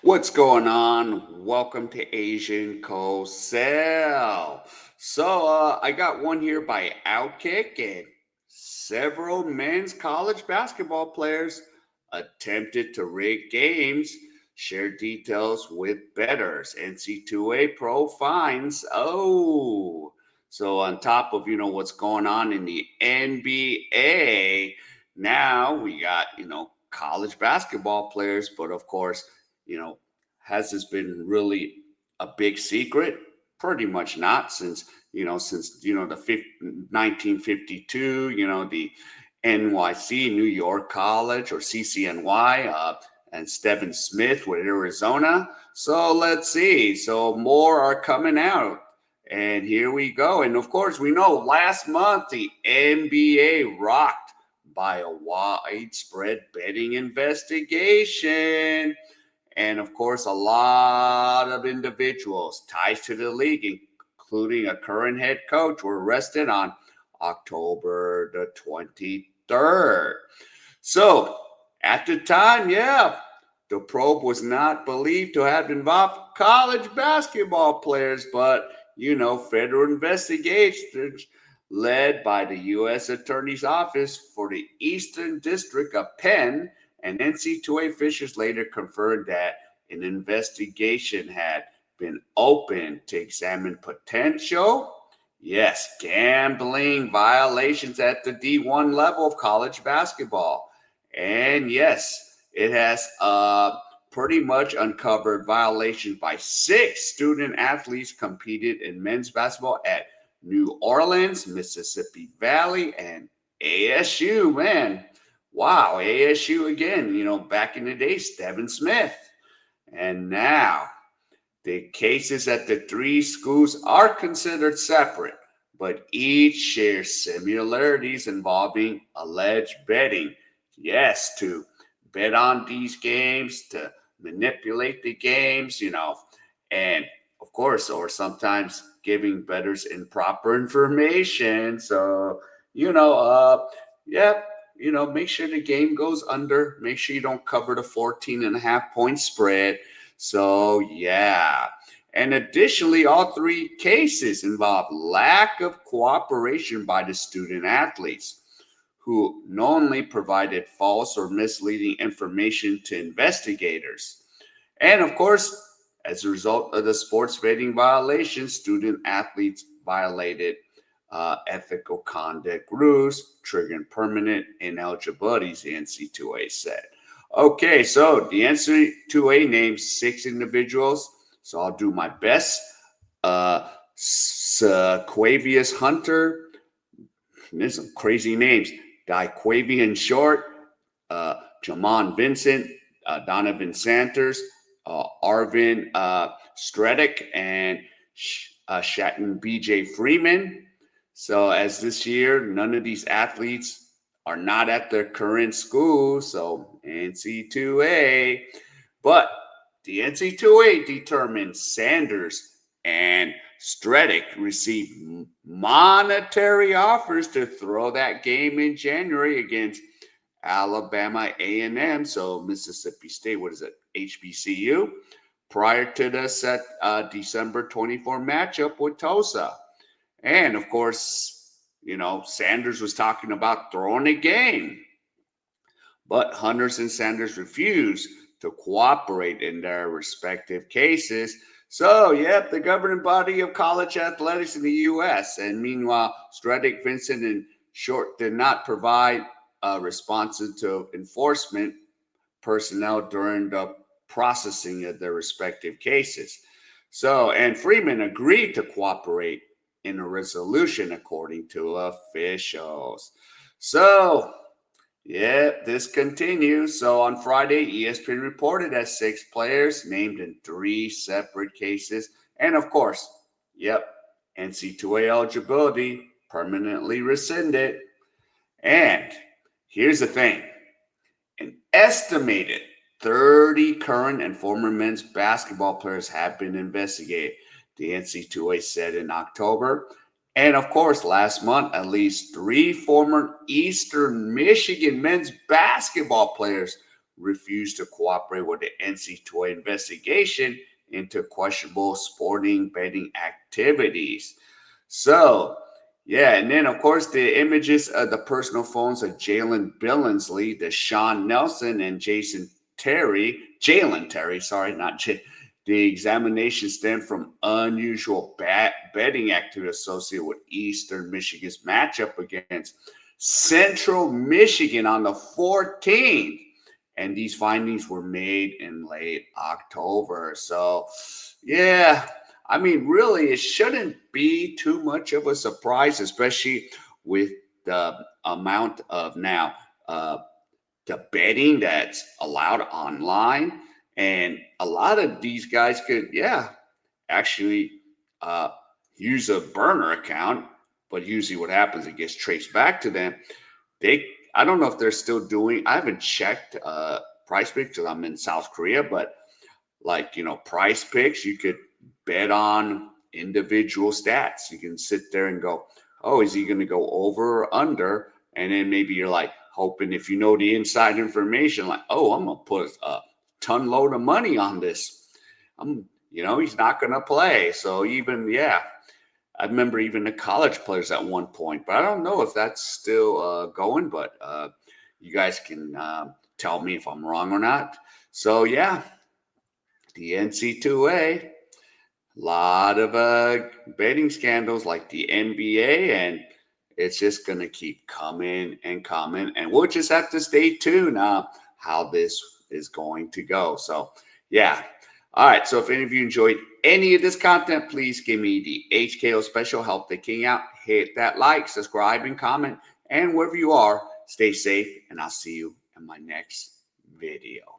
What's going on? Welcome to Asian Cosell. I got one here by Outkick, and several men's college basketball players attempted to rig games. Share details with Bettors. NC2A Pro fines. On top of what's going on in the NBA, now we got college basketball players, but of course you know, has this been really a big secret? Pretty much not, since the 1952, the NYC, New York College, or CCNY, and Stephen Smith with Arizona. So let's see. So more are coming out. And here we go. And of course, we know last month the NBA rocked by a widespread betting investigation. And of course, a lot of individuals ties to the league, including a current head coach, were arrested on October the 23rd. So at the time, the probe was not believed to have involved college basketball players, but federal investigations led by the U.S. Attorney's Office for the Eastern District of Penn and NC2A officials later confirmed that an investigation had been opened to examine potential, gambling violations at the D1 level of college basketball. And yes, it has pretty much uncovered violations by 6 student athletes competed in men's basketball at New Orleans, Mississippi Valley, and ASU. Man, wow, ASU again, back in the day, Stephen Smith. And now the cases at the 3 schools are considered separate, but each shares similarities involving alleged betting. Yes, to bet on these games, to manipulate the games, and of course, or sometimes giving bettors improper information. So, you know, uh, yeah, make sure the game goes under. Make sure you don't cover the 14.5 point spread. So, yeah. And additionally, all 3 cases involve lack of cooperation by the student athletes who knowingly provided false or misleading information to investigators. And of course, as a result of the sports betting violation, student athletes violated ethical conduct rules, triggering permanent ineligibilities, the NC2A said. Okay, so the NC2A names 6 individuals, so I'll do my best. Quavius Hunter, there's some crazy names. Diquavian Short, Jamon Vincent, Donovan Sanders, Arvin Stredick, and Shatton BJ Freeman. So, as this year, none of these athletes are not at their current school, so NC2A. But the NC2A determined Sanders and Stredick received monetary offers to throw that game in January against Alabama A&M, so Mississippi State, what is it, HBCU, prior to the set December 24 matchup with Tulsa. And of course, Sanders was talking about throwing a game, but Hunters and Sanders refused to cooperate in their respective cases. So, the governing body of college athletics in the U.S. And meanwhile, Stredick, Vincent, and Short did not provide responses to enforcement personnel during the processing of their respective cases. So, and Freeman agreed to cooperate in a resolution, according to officials. So, this continues. So on Friday, ESPN reported that 6 players named in 3 separate cases. And of course, NC2A eligibility permanently rescinded. And here's the thing, an estimated 30 current and former men's basketball players have been investigated, the NC2A said in October. And of course, last month, at least 3 former Eastern Michigan men's basketball players refused to cooperate with the NCAA investigation into questionable sporting betting activities. So, yeah, and then of course the images of the personal phones of Jalen Billingsley, Deshaun Nelson, and Jalen Terry, sorry, not J. The examination stemmed from unusual betting activity associated with Eastern Michigan's matchup against Central Michigan on the 14th. And these findings were made in late October. So, yeah, I mean, really, it shouldn't be too much of a surprise, especially with the amount of now the betting that's allowed online. And a lot of these guys could, yeah, actually uh, use a burner account, but usually what happens, it gets traced back to them. I don't know if they're still doing, I haven't checked Price Picks because I'm in South Korea, but like, Price Picks, you could bet on individual stats. You can sit there and go, oh, is he going to go over or under? And then maybe you're like hoping, if you know the inside information, like, oh, I'm going to put a ton load of money on this. He's not going to play. So even, yeah, I remember even the college players at one point, but I don't know if that's still going, but you guys can tell me if I'm wrong or not. So, yeah, the NCAA, a lot of betting scandals like the NBA, and it's just going to keep coming and coming. And we'll just have to stay tuned how this is going to go. So, yeah. All right. So if any of you enjoyed any of this content, please give me the HKO special. Help the king out. Hit that like, subscribe, and comment. And wherever you are, stay safe. And I'll see you in my next video.